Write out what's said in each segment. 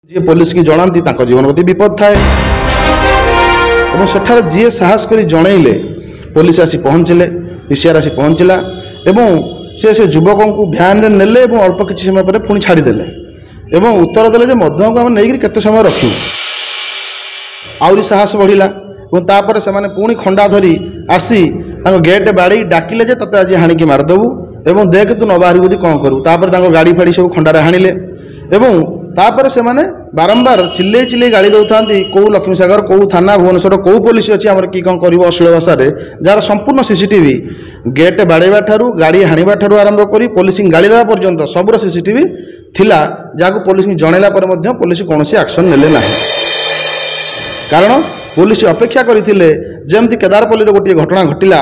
जी police की जनाती जीवन प्रति विपद थाए सेठार जी साहस कर जनइले पुलिस आसी पहुँचले पीसीआर आसी पहुँचला से युवक को भ्यान रे नेले अल्प किसी समय पर पुणी छाड़देले उत्तर देले मध्यम को आम नहीं केते समय रखू आहरी साहस बढ़िला तापर से पुणी खंडा धरी आसी गेट बाड़ी डाकिले जे तते आज हाणिकी मारदेबू एवं देख तू न बाहर कौन करू तापर गाड़ी फाड़ी सब खंडारे हाणिले तापर से बारंबार चिल्ले चिल्ले गाड़ी दौथा कौ लक्ष्मीसागर कौ थाना भुवनेश्वर कौ पुलिस अच्छी आम कि कौन कर अश्लील भाषा जार संपूर्ण सीसीटीवी गेट बाड़ेवा ठारू गाड़ी हाणिबा ठारू आरंभ कर पुलिस गाड़ी देवा पर्यंत सबूर सीसीटीवी थिला जहाँ पुलिस जनइला पुलिस कौन एक्शन नेले ना कारण पुलिस अपेक्षा करथिले जेमती केदारपल्ली गोटे घटना घटिला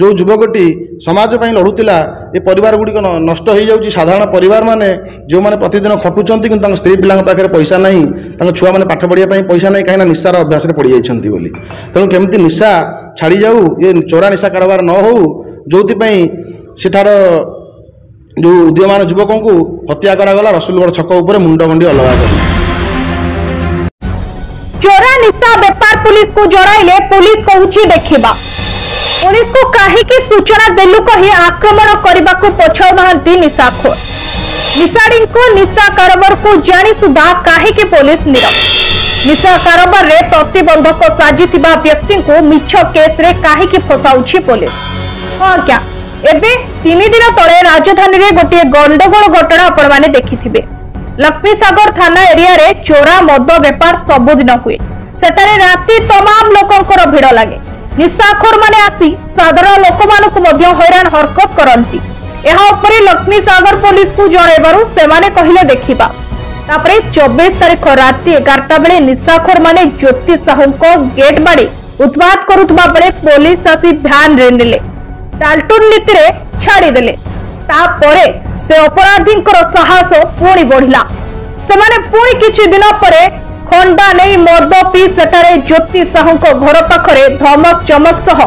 जो युवकटी समाज पर लड़ुला ये परिवार गुड़िक नष्ट हो जाऊँगी साधारण परिवार माने जो मैंने प्रतिदिन खटुंट कि स्त्री पिला पाखे पैसा ना छुआ मैंने पाठ पढ़ाई पैसा ना कहीं निशार अभ्यास पड़ जाती तेणु केमती निशा छाड़ी जाऊ ये चोरा निशा कारोबार न हो जो सेठार जो उदीयमान युवक को हत्या करागला रसुलगढ़ छक उपर मुंडगंडी अलगा कर चोरा निशा व्यापार पुलिस को जणाइले पुलिस कहूची देखिबा पुलिस को काहेकि सूचना देलु कही आक्रमण करने को पछाउ नहंती निशाखोर निशाड़ी को निशा कारोबार को जानी सुधा काहेकि पुलिस नीरव निशा कारोबार रे प्रतिबंधक साजिथिबा व्यक्ति को मिछ केस रे काहेकि फसाउछि पुलिस हां क्या एबे 3 दिन तळे राजधानी रे गोटे गंडगोल घटना आपण माने देखिथिबे लक्ष्मीसागर थाना एरिया रे चोरा मद व्यापार सबुदिन हुए सेटारे राति तमाम लोकंकर भिड़ लगे निशाखोर माने आसी साधारण लोक मानकु मध्य हैरान हरकत करंती एहा उपरे लक्ष्मीसागर पुलिस को जणेबारु सेमाने कहिले देखिबा तापरे 24 तारिख राति 11टा बेले निशाखोर माने ज्योति साहुको गेट बाड़ी उत्पात करुथबा बेले पुलिस आसी ध्यान रे नेले टालटुन नीति रे छाड़ी देले तापरे से अपराधींकर साहस पुणी बढ़िला सेमाने पुणी किछि दिन परे खंडा नहीं मद पी सेठारे ज्योति साहू घर पाखरे धमक चमक सह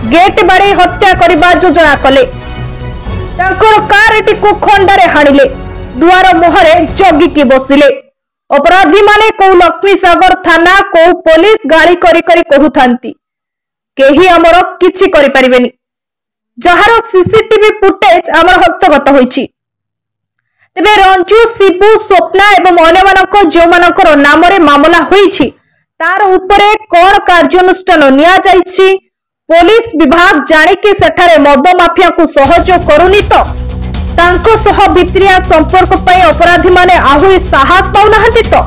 गेट बाड़ी हत्या करबा योजना कले तांकर कारटी को खंडारे हाणिले दुआर मुहरे जगिकी बसिले अपराधी माने को लक्ष्मीसागर थाना को पुलिस गाड़ी करी करी कहूथांती केही हमर किछि करि परिबेनी जहार सीसीटीवी फुटेज आमर हस्तगत होईछि तेबे रंजू शिबू स्वप्ना एवं अन्य जो मानकर नाम रे मामला होईछि तार उपरे कोन कार्यानुष्ठान निया जाईछि पुलिस विभाग जानि कि सेठारे मद माफिया को सहयोग करूनी तो तांको सह भित्रिया संपर्क पई अपराधी माने आहुरी साहस पाउनाहंती तो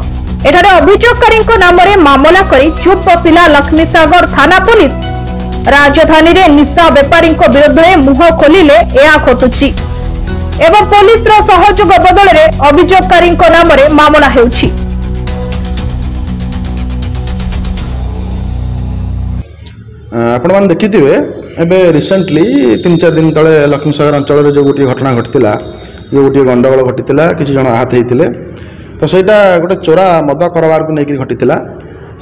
एठारे अभियोगकारी नाम रे मामला करी चुप बसिला लक्ष्मीसागर थाना पुलिस राजधानी रे निशा व्यापारी विरुद्ध में मुह खोलिले या घटुछि एवं पुलिस रो सहयोग बदल रे अभियोगकारी नाम रे मामला हेउछि आपण मान देखिथिबे एबे रिसेंटली 3-4 दिन तळे लक्ष्मीसागर अंचल रे जो गोटी घटना घटितिला जो गोटी गंडगोल घटितिला किछि जण आहत हेतिले तो सेटा गोटे चोरा मद कारोबार को नेकी घटितिला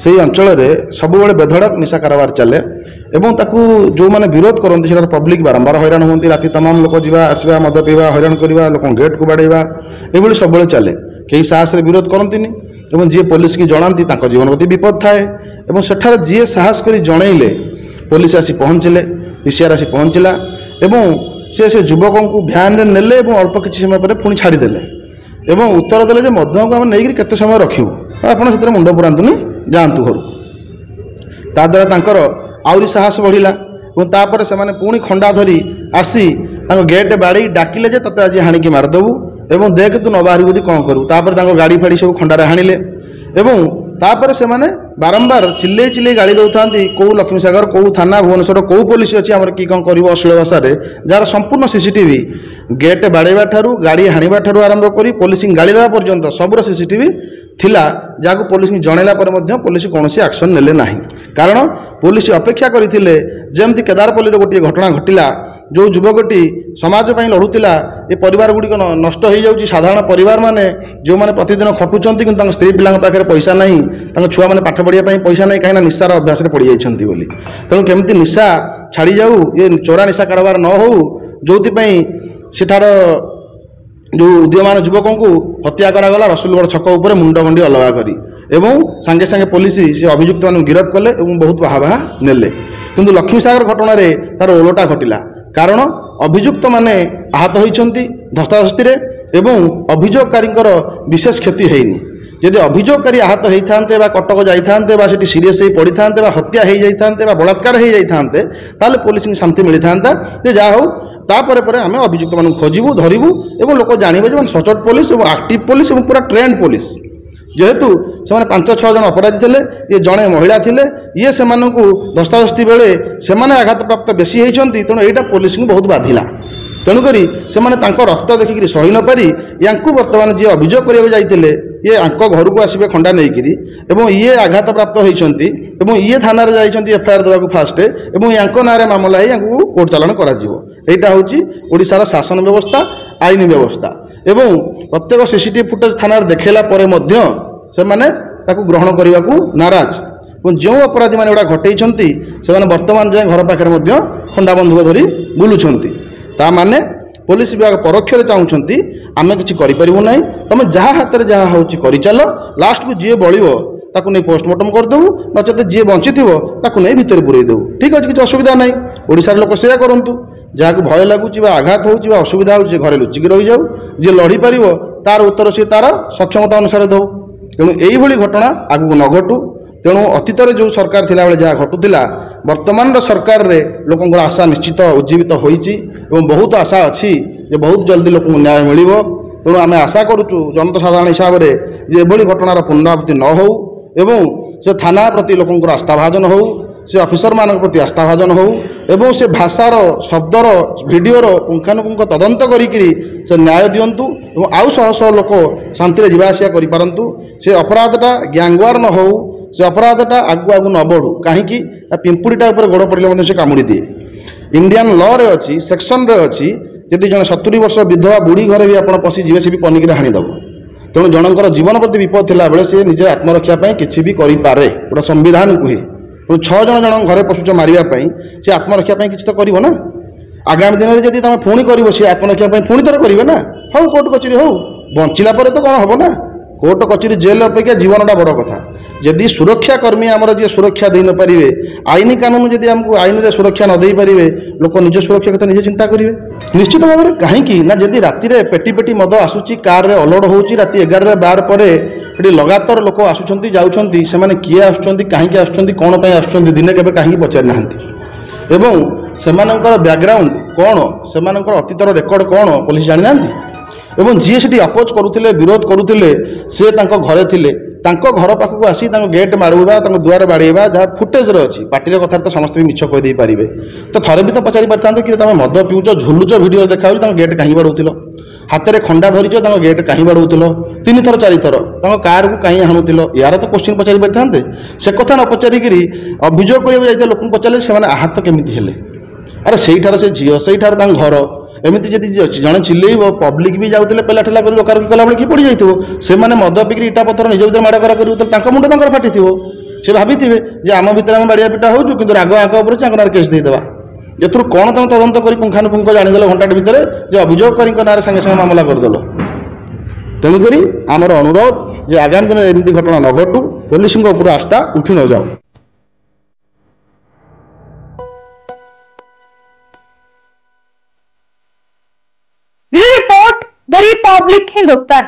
से अंचल में सब बेधड़क निशा कारोबार चले एवं ताकू जो मैंने विरोध करते से पब्लिक बारंबार हैरान होती राति तमाम लोक जावा आसवा मद पीवा हैरान करवा लोक गेट को बाड़ेवा ये सब चले कई साहस विरोध करती जी पुलिस की जनाती जीवन प्रति विपद थाए सेठार जी साहस कर जनइले पुलिस आसी पहुँचले पीसीआर आसी पहुँचला से युवक को भ्यान रे नेले अल्प किसी समय पर पुणी छाड़देले उत्तर देले मध्यम को आम नहीं केते समय रखू आप मुंड पुरातुनी जातु घर ताद्वारा तांकर आहरी साहस बढ़िला तापर से पुणी खंडा धरी आसी गेट बाड़ी डाकिले जे तते आज हाणिकी मारदेबू देख तू न बाहर कौन करू तापर गाड़ी फाड़ी सब खंडारे हाणिले तापर से बारंबार चिल्ले चिल्ले गाड़ी दौथा कौ लक्ष्मीसागर कौ थाना भुवनेश्वर कौ पुलिस अच्छी आम कि कौन कर अश्लील भाषा जार संपूर्ण सीसीटीवी गेट बाड़ेवा ठारू गाड़ी हाणिबा ठारू आरंभ कर पुलिस गाड़ी देवा पर्यंत सबूर सीसीटीवी थिला जहाँ पुलिस जनइला पुलिस कौन एक्शन नेले ना कारण पुलिस अपेक्षा करथिले जेमती केदारपल्ली गोटे घटना घटिला जो युवकटी समाज पर लड़ुला ये परिवार गुड़िक नष्ट हो जाऊँगी साधारण परिवार माने जो मैंने प्रतिदिन खटुंट कि स्त्री पिला पाखे पैसा ना छुआ मैंने पाठ पढ़ाई पैसा ना कहीं निशार अभ्यास पड़ जाती तेणु केमती निशा छाड़ी जाऊ ये चोरा निशा कारोबार न हो जो सेठार जो उदीयमान युवक को हत्या करागला रसुलगढ़ छक उपर मुंड गंडी अलगा करी एवं सांगे सांगे पुलिस से अभियुक्त मान गिरफ्त कले और बहुत बाहा नेले किंतु लक्ष्मीसागर घटना तार ओलटा घटिला कारण अभियुक्त माने आहत होती धस्ताधस्ती एवं अभियोगकारी विशेष क्षति होनी यदि अभियोगकारी आहत होते कटक जाते सीरीयस हो पड़ी था हत्या हो जाते बलात्कार हो जाते ताले पुलिस की शांति मिली था जहाँ हो तापर आम अभियुक्त मान खोजबू धरबू और लोक जानवे सचोट पुलिस और एक्टिव पुलिस और पूरा ट्रेंड पुलिस जेहेतु से 5-6 जन अपराधी थे ये जड़े महिला थे ये से धस्ताधस्ती बेले से आघात प्राप्त बेसी होती तेणु यहाँ पुलिस को बहुत बाधिला तेणुक से रक्त देखिक सही न पारी या बर्तमान जी अभियोग करने जाते ये घर को आसवे खंडा नहीं ये आघात प्राप्त होती ये थाना जाइए एफआईआर देवाक फास्ट और ना मामला है कोर्ट चालाण करा ओडिशार शासन व्यवस्था आईन व्यवस्था एवं प्रत्येक सीसीटीवी फुटेज थाना देखला से ग्रहण करने को नाराज और जो अपराधी मैंने गुड़ा घटे से बर्तमान जाए घर पाखे खंडा बंधुक धरी बुलूंट ताने पुलिस विभाग परोक्ष चाहूँगी आम कि ना तुम जहाँ हाथ में जहाँ हो चल लास्ट को जी बड़ो ताकू नहीं पोस्टमार्टम करदेबू नचेत जी बंची ताकू नहीं भितर पुरई देबू ठीक अच्छे किसी असुविधा ना ओडिशार लोक से करूँ जहाँ भय लगुच आघात हो असुविधा हो घरे लुचिकी रही जाऊ जी लड़ी पार तार उत्तर सी तार सक्षमता अनुसार दो तेणु यही घटना आगू न घटू तेणु अतीत जो सरकार थिला बेले जहाँ घटुला वर्तमान सरकार रे लोकंर आशा निश्चित उज्जीवित होईची एवं बहुत आशा अच्छी जे बहुत जल्दी लोक न्याय मिल तेणु आम आशा करुचु जनता साधारण हिसाब से एभली घटनार पुनरावृत्ति न हो एवं से थाना प्रति लोकंर आस्थाभाजन हो से ऑफिसर मान प्रति आस्थाभाजन हो एवं से भाषार शब्दर भिडर पुंखानुपुंख तदंत करी से न्याय दिंतु और आउ शह शह लोक शांति जावासिया करूँ से अपराधटा ग्यांगवार न हो से अपराधटा आगु आगु न बढ़ू कहीं पिंपुड़ीटा गोड़ पड़े से कामुड़ी दिए इंडियन लॉ रे अच्छी सेक्शन रे अच्छी यदि जन 70 वर्ष विधवा बुढ़ी घरे भी आप पशिजे सी भी पनिक हाणीदेव तेणु जनकर जीवन प्रति विपद थिला बेले से निजे आत्मरक्षा किसी भी करें गोटे संविधान कहे तेणु 6 जन घरे पशुच मारे से आत्मरक्षा किसी तो कर आगामी दिन में जब तुम पुणी कर आत्मरक्षा पुणी थर करेंगे ना हो कोर्ट कचेरी हो बंचला तो कौन हम ना कोर्ट कचेरी जेल अपेक्षा जीवनटा बड़ कथा जदि सुरक्षाकर्मी आमर जी सुरक्षा दे न पारे आईन कानून जदि आमको आईन रे सुरक्षा न दे पारे लोक निज सुरक्षा कथा निजे चिंता करेंगे निश्चित भाव में कहीं ना जदि राति पेटी पेटी मद आसूची कार रे अलोड होची राति 11-12 पर लगातार लोक आसुचंती जाउचंती से माने किए आसुचंती कहीं आसुचंती कौन पे आसुचंती दिने केबे कहीं पचारि नाहंती एवं सेमानंकर बैकग्राउंड कौन सेमानंकर अतीतर रेकर्ड कौन पुलिस जानि नाहंती एवं जी से अपोज करुले विरोध करुले से घरे थिले घर पाखक आसी गेट मारवा दुआर बाड़ेवा जहाँ फुटेज अच्छी पार्टी कथा तो समस्त भी मिछ कहीदे पारे तो थे भी तो पचारि पारि कि तुम मद पिउच झुलुच भिडियो देखा गेट कहीं बाड़ूल हाथ में खंडा धरीच गेट कहीं बाड़ूल 3 थर 4 थर कार को कहीं हाणुल यार तो क्वेश्चन पचारि पारि से कथा न पचारिक अभियोग कर लोक पचारे से आहत केमी हेले अरे से से झील से घर एमती जदि जड़े चिल्लेब पब्लिक भी जाते पेला ठेला कर लोकारोकी कला कि पड़ जाइए से मद पिकी इटा पत्थर निज भर माड़ करा कर मुंड तर फाटी से भाभी जे आम भर आम बाड़िया पिटा हो कि राग आंक उपर केस देदेवा एथुर कौन तुम तदंत कर पुंखानुपुंख जाणीदेल घंटाटे भितर जे अभियोगकारी ना सागे सागे मामला करदेल तेणुक आमर अनुरोध जे आगामी दिन एमती घटना न घटू पुलिस उपर आस्था उठी न जाऊ। Report the Republic Hindustan.